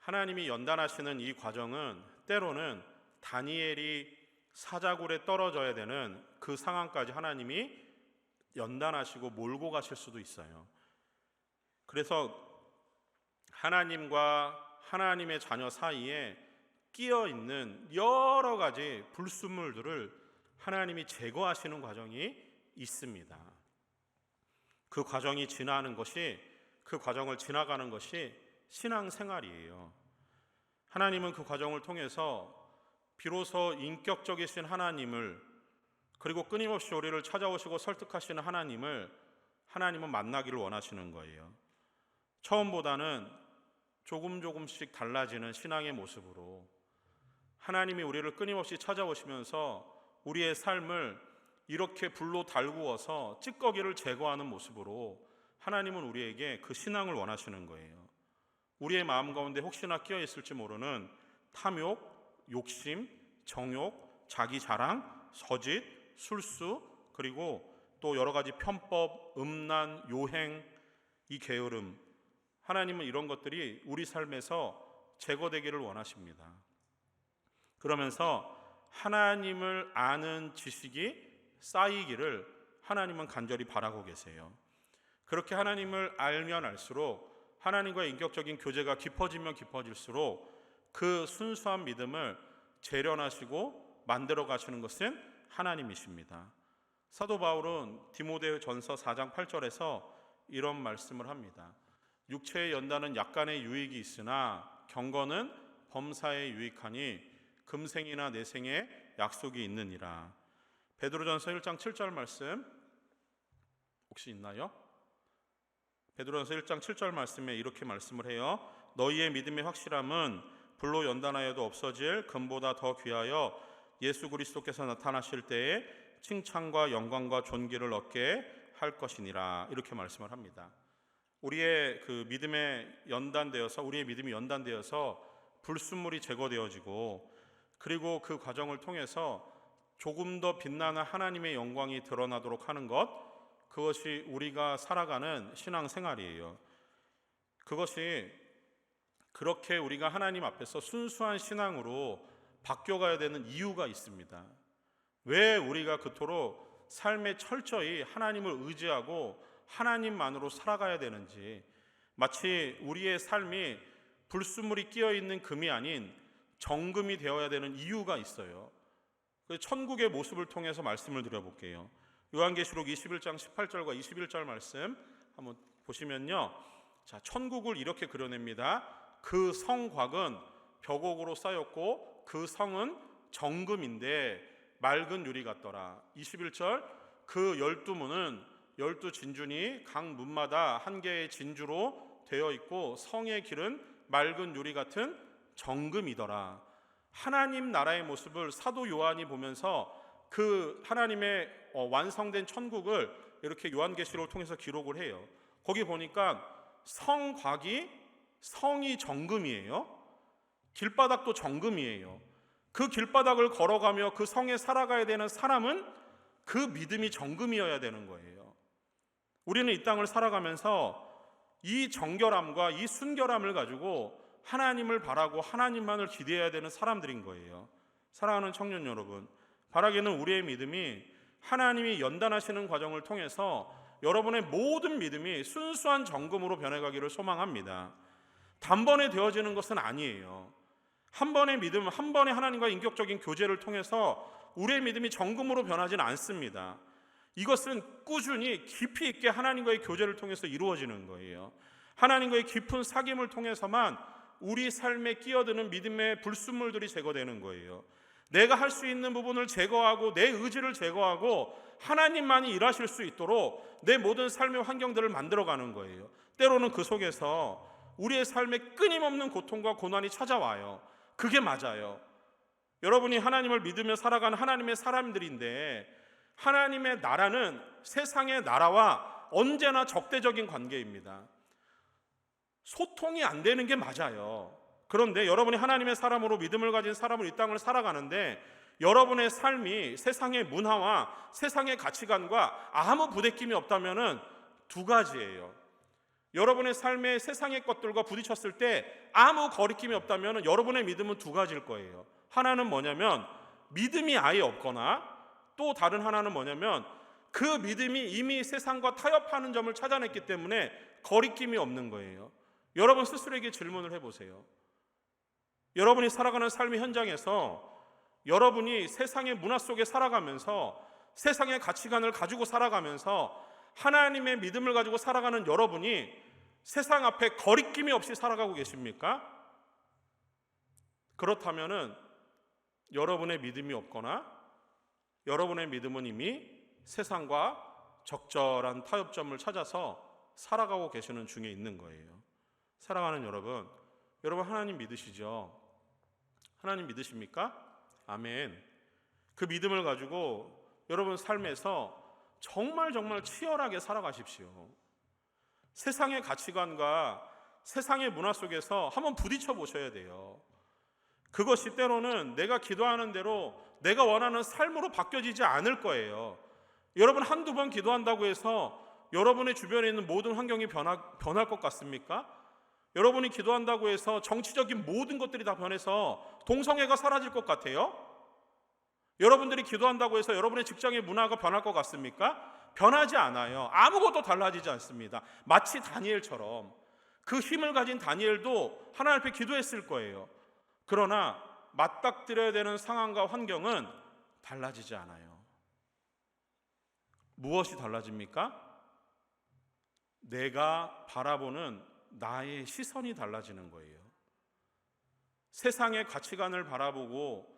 하나님이 연단하시는 이 과정은 때로는 다니엘이 사자굴에 떨어져야 되는 그 상황까지 하나님이 연단하시고 몰고 가실 수도 있어요. 그래서 하나님과 하나님의 자녀 사이에 끼어 있는 여러 가지 불순물들을 하나님이 제거하시는 과정이 있습니다. 그 과정이 지나는 것이, 그 과정을 지나가는 것이 신앙생활이에요. 하나님은 그 과정을 통해서 비로소 인격적이신 하나님을, 그리고 끊임없이 우리를 찾아오시고 설득하시는 하나님은 만나기를 원하시는 거예요. 처음보다는 조금씩 달라지는 신앙의 모습으로 하나님이 우리를 끊임없이 찾아오시면서 우리의 삶을 이렇게 불로 달구어서 찌꺼기를 제거하는 모습으로 하나님은 우리에게 그 신앙을 원하시는 거예요. 우리의 마음 가운데 혹시나 끼어 있을지 모르는 탐욕, 욕심, 정욕, 자기 자랑, 서짓, 술수, 그리고 또 여러 가지 편법, 음란, 요행, 이 게으름, 하나님은 이런 것들이 우리 삶에서 제거되기를 원하십니다. 그러면서 하나님을 아는 지식이 쌓이기를 하나님은 간절히 바라고 계세요. 그렇게 하나님을 알면 알수록, 하나님과의 인격적인 교제가 깊어지면 깊어질수록 그 순수한 믿음을 재련하시고 만들어 가시는 것은 하나님이십니다. 사도 바울은 디모데전서 4장 8절에서 이런 말씀을 합니다. 육체의 연단은 약간의 유익이 있으나 경건은 범사에 유익하니 금생이나 내생에 약속이 있느니라. 베드로전서 1장 7절 말씀 혹시 있나요? 베드로전서 1장 7절 말씀에 이렇게 말씀을 해요. 너희의 믿음의 확실함은 불로 연단하여도 없어질 금보다 더 귀하여 예수 그리스도께서 나타나실 때에 칭찬과 영광과 존귀를 얻게 할 것이니라. 이렇게 말씀을 합니다. 우리의 그 믿음에 연단되어서, 우리의 믿음이 연단되어서 불순물이 제거되어지고, 그리고 그 과정을 통해서 조금 더 빛나는 하나님의 영광이 드러나도록 하는 것, 그것이 우리가 살아가는 신앙생활이에요. 그것이 그렇게 우리가 하나님 앞에서 순수한 신앙으로 바뀌어가야 되는 이유가 있습니다. 왜 우리가 그토록 삶에 철저히 하나님을 의지하고 하나님만으로 살아가야 되는지, 마치 우리의 삶이 불순물이 끼어있는 금이 아닌 정금이 되어야 되는 이유가 있어요. 천국의 모습을 통해서 말씀을 드려볼게요. 요한계시록 21장 18절과 21절 말씀 한번 보시면요, 자, 천국을 이렇게 그려냅니다. 그 성곽은 벽옥으로 쌓였고 그 성은 정금인데 맑은 유리 같더라. 21절, 그 12문은 12진준이 각 문마다 한 개의 진주로 되어 있고 성의 길은 맑은 유리 같은 정금이더라. 하나님 나라의 모습을 사도 요한이 보면서 그 하나님의 완성된 천국을 이렇게 요한계시록을 통해서 기록을 해요. 거기 보니까 성곽이 성이 정금이에요. 길바닥도 정금이에요. 그 길바닥을 걸어가며 그 성에 살아가야 되는 사람은 그 믿음이 정금이어야 되는 거예요. 우리는 이 땅을 살아가면서 이 정결함과 이 순결함을 가지고 하나님을 바라고 하나님만을 기대해야 되는 사람들인 거예요. 사랑하는 청년 여러분, 바라기는 우리의 믿음이 하나님이 연단하시는 과정을 통해서 여러분의 모든 믿음이 순수한 정금으로 변해가기를 소망합니다. 단번에 되어지는 것은 아니에요. 한 번의 믿음, 한 번의 하나님과 인격적인 교제를 통해서 우리의 믿음이 정금으로 변하지는 않습니다. 이것은 꾸준히 깊이 있게 하나님과의 교제를 통해서 이루어지는 거예요. 하나님과의 깊은 사귐을 통해서만 우리 삶에 끼어드는 믿음의 불순물들이 제거되는 거예요. 내가 할 수 있는 부분을 제거하고 내 의지를 제거하고 하나님만이 일하실 수 있도록 내 모든 삶의 환경들을 만들어가는 거예요. 때로는 그 속에서 우리의 삶에 끊임없는 고통과 고난이 찾아와요. 그게 맞아요. 여러분이 하나님을 믿으며 살아가는 하나님의 사람들인데 하나님의 나라는 세상의 나라와 언제나 적대적인 관계입니다. 소통이 안 되는 게 맞아요. 그런데 여러분이 하나님의 사람으로 믿음을 가진 사람으로 이 땅을 살아가는데 여러분의 삶이 세상의 문화와 세상의 가치관과 아무 부대낌이 없다면 두 가지예요. 여러분의 삶에 세상의 것들과 부딪혔을 때 아무 거리낌이 없다면 여러분의 믿음은 두 가지일 거예요. 하나는 뭐냐면 믿음이 아예 없거나 또 다른 하나는 뭐냐면 그 믿음이 이미 세상과 타협하는 점을 찾아냈기 때문에 거리낌이 없는 거예요. 여러분 스스로에게 질문을 해보세요. 여러분이 살아가는 삶의 현장에서 여러분이 세상의 문화 속에 살아가면서 세상의 가치관을 가지고 살아가면서 하나님의 믿음을 가지고 살아가는 여러분이 세상 앞에 거리낌이 없이 살아가고 계십니까? 그렇다면은 여러분의 믿음이 없거나 여러분의 믿음은 이미 세상과 적절한 타협점을 찾아서 살아가고 계시는 중에 있는 거예요. 사랑하는 여러분, 여러분 하나님 믿으시죠? 하나님 믿으십니까? 아멘. 그 믿음을 가지고 여러분 삶에서 정말 치열하게 살아가십시오. 세상의 가치관과 세상의 문화 속에서 한번 부딪혀 보셔야 돼요. 그것이 때로는 내가 기도하는 대로 내가 원하는 삶으로 바뀌어지지 않을 거예요. 여러분 한두 번 기도한다고 해서 여러분의 주변에 있는 모든 환경이 변할 것 같습니까? 여러분이 기도한다고 해서 정치적인 모든 것들이 다 변해서 동성애가 사라질 것 같아요? 여러분들이 기도한다고 해서 여러분의 직장의 문화가 변할 것 같습니까? 변하지 않아요. 아무것도 달라지지 않습니다. 마치 다니엘처럼 그 힘을 가진 다니엘도 하나님 앞에 기도했을 거예요. 그러나 맞닥뜨려야 되는 상황과 환경은 달라지지 않아요. 무엇이 달라집니까? 내가 바라보는 나의 시선이 달라지는 거예요. 세상의 가치관을 바라보고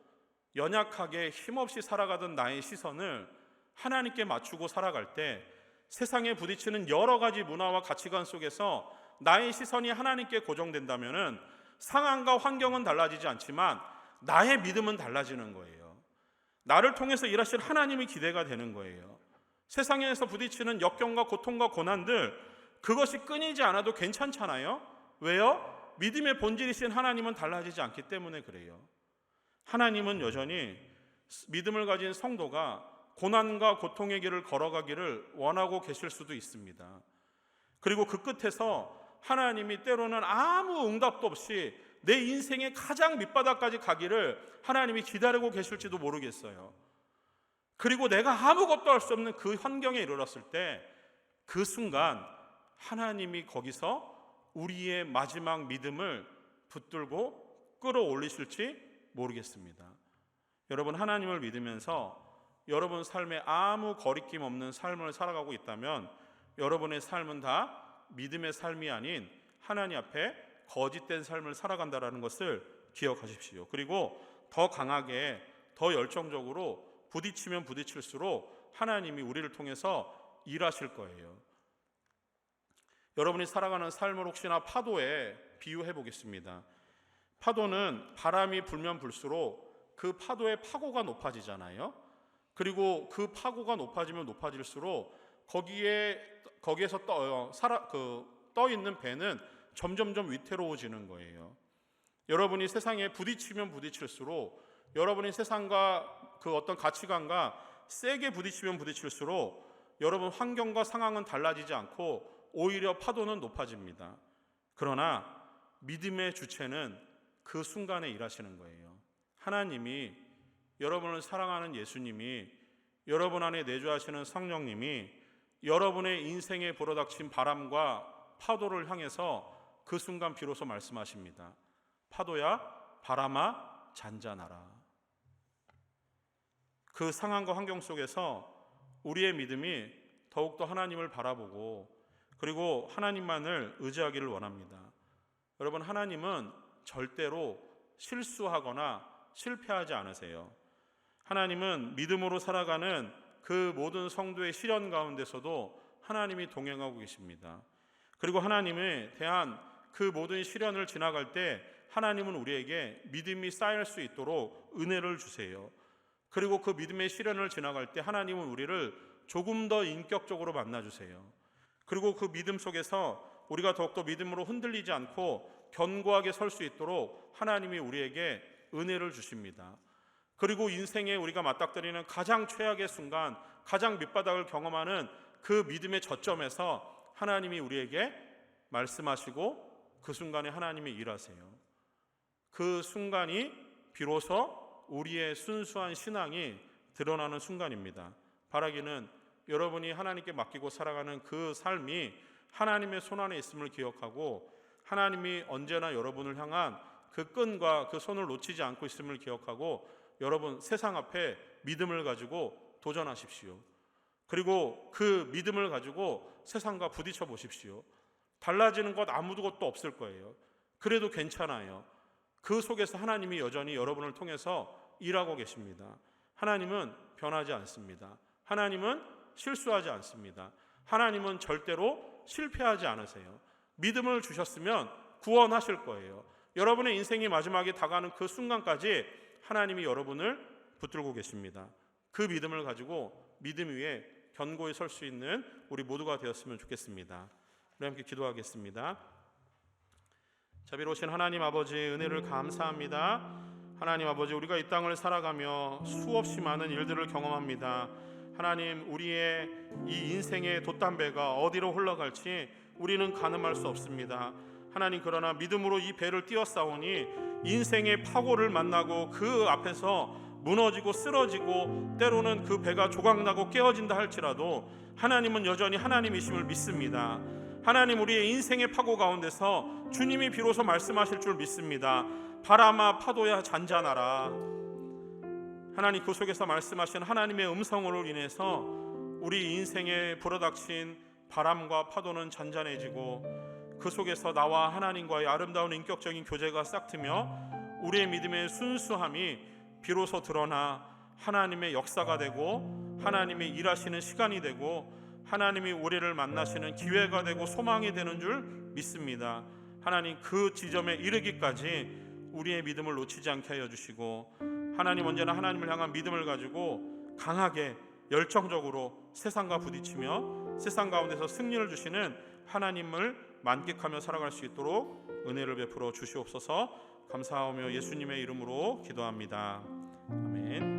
연약하게 힘없이 살아가던 나의 시선을 하나님께 맞추고 살아갈 때 세상에 부딪히는 여러 가지 문화와 가치관 속에서 나의 시선이 하나님께 고정된다면 상황과 환경은 달라지지 않지만 나의 믿음은 달라지는 거예요. 나를 통해서 일하실 하나님이 기대가 되는 거예요. 세상에서 부딪히는 역경과 고통과 고난들, 그것이 끊이지 않아도 괜찮잖아요. 왜요? 믿음의 본질이신 하나님은 달라지지 않기 때문에 그래요. 하나님은 여전히 믿음을 가진 성도가 고난과 고통의 길을 걸어가기를 원하고 계실 수도 있습니다. 그리고 그 끝에서 하나님이 때로는 아무 응답도 없이 내 인생의 가장 밑바닥까지 가기를 하나님이 기다리고 계실지도 모르겠어요. 그리고 내가 아무것도 할 수 없는 그 환경에 이르렀을 때 그 순간 하나님이 거기서 우리의 마지막 믿음을 붙들고 끌어올리실지 모르겠습니다. 여러분 하나님을 믿으면서 여러분 삶에 아무 거리낌 없는 삶을 살아가고 있다면 여러분의 삶은 다 믿음의 삶이 아닌 하나님 앞에 거짓된 삶을 살아간다는 것을 기억하십시오. 그리고 더 강하게 더 열정적으로 부딪히면 부딪힐수록 하나님이 우리를 통해서 일하실 거예요. 여러분이 살아가는 삶을 혹시나 파도에 비유해 보겠습니다. 파도는 바람이 불면 불수록 그 파도의 파고가 높아지잖아요. 그리고 그 파고가 높아지면 높아질수록 거기에서 떠 있는 배는 점점점 위태로워지는 거예요. 여러분이 세상에 부딪히면 부딪힐수록, 여러분이 세상과 그 어떤 가치관과 세게 부딪히면 부딪힐수록 여러분 환경과 상황은 달라지지 않고 오히려 파도는 높아집니다. 그러나 믿음의 주체는 그 순간에 일하시는 거예요. 하나님이, 여러분을 사랑하는 예수님이, 여러분 안에 내주하시는 성령님이 여러분의 인생에 불어닥친 바람과 파도를 향해서 그 순간 비로소 말씀하십니다. 파도야, 바람아, 잔잔하라. 그 상황과 환경 속에서 우리의 믿음이 더욱더 하나님을 바라보고 그리고 하나님만을 의지하기를 원합니다. 여러분, 하나님은 절대로 실수하거나 실패하지 않으세요. 하나님은 믿음으로 살아가는 그 모든 성도의 시련 가운데서도 하나님이 동행하고 계십니다. 그리고 하나님에 대한 그 모든 시련을 지나갈 때 하나님은 우리에게 믿음이 쌓일 수 있도록 은혜를 주세요. 그리고 그 믿음의 시련을 지나갈 때 하나님은 우리를 조금 더 인격적으로 만나주세요. 그리고 그 믿음 속에서 우리가 더욱더 믿음으로 흔들리지 않고 견고하게 설 수 있도록 하나님이 우리에게 은혜를 주십니다. 그리고 인생에 우리가 맞닥뜨리는 가장 최악의 순간, 가장 밑바닥을 경험하는 그 믿음의 저점에서 하나님이 우리에게 말씀하시고 그 순간에 하나님이 일하세요. 그 순간이 비로소 우리의 순수한 신앙이 드러나는 순간입니다. 바라기는 여러분이 하나님께 맡기고 살아가는 그 삶이 하나님의 손안에 있음을 기억하고 하나님이 언제나 여러분을 향한 그 끈과 그 손을 놓치지 않고 있음을 기억하고 여러분 세상 앞에 믿음을 가지고 도전하십시오. 그리고 그 믿음을 가지고 세상과 부딪혀 보십시오. 달라지는 것 아무것도 없을 거예요. 그래도 괜찮아요. 그 속에서 하나님이 여전히 여러분을 통해서 일하고 계십니다. 하나님은 변하지 않습니다. 하나님은 실수하지 않습니다. 하나님은 절대로 실패하지 않으세요. 믿음을 주셨으면 구원하실 거예요. 여러분의 인생이 마지막에 다가가는 그 순간까지 하나님이 여러분을 붙들고 계십니다. 그 믿음을 가지고 믿음 위에 견고히 설 수 있는 우리 모두가 되었으면 좋겠습니다. 우리 함께 기도하겠습니다. 자비로우신 하나님 아버지, 은혜를 감사합니다. 하나님 아버지, 우리가 이 땅을 살아가며 수없이 많은 일들을 경험합니다. 하나님, 우리의 이 인생의 돛담배가 어디로 흘러갈지 우리는 가늠할 수 없습니다. 하나님, 그러나 믿음으로 이 배를 띄어싸우니 인생의 파고를 만나고 그 앞에서 무너지고 쓰러지고 때로는 그 배가 조각나고 깨어진다 할지라도 하나님은 여전히 하나님이심을 믿습니다. 하나님, 우리의 인생의 파고 가운데서 주님이 비로소 말씀하실 줄 믿습니다. 바람아, 파도야, 잔잔하라. 하나님, 그 속에서 말씀하신 하나님의 음성으로 인해서 우리 인생에 불어닥친 바람과 파도는 잔잔해지고 그 속에서 나와 하나님과의 아름다운 인격적인 교제가 싹트며 우리의 믿음의 순수함이 비로소 드러나 하나님의 역사가 되고 하나님의 일하시는 시간이 되고 하나님이 우리를 만나시는 기회가 되고 소망이 되는 줄 믿습니다. 하나님, 그 지점에 이르기까지 우리의 믿음을 놓치지 않게 하여 주시고 하나님, 언제나 하나님을 향한 믿음을 가지고 강하게 열정적으로 세상과 부딪히며 세상 가운데서 승리를 주시는 하나님을 만끽하며 살아갈 수 있도록 은혜를 베풀어 주시옵소서. 감사하며 예수님의 이름으로 기도합니다. 아멘.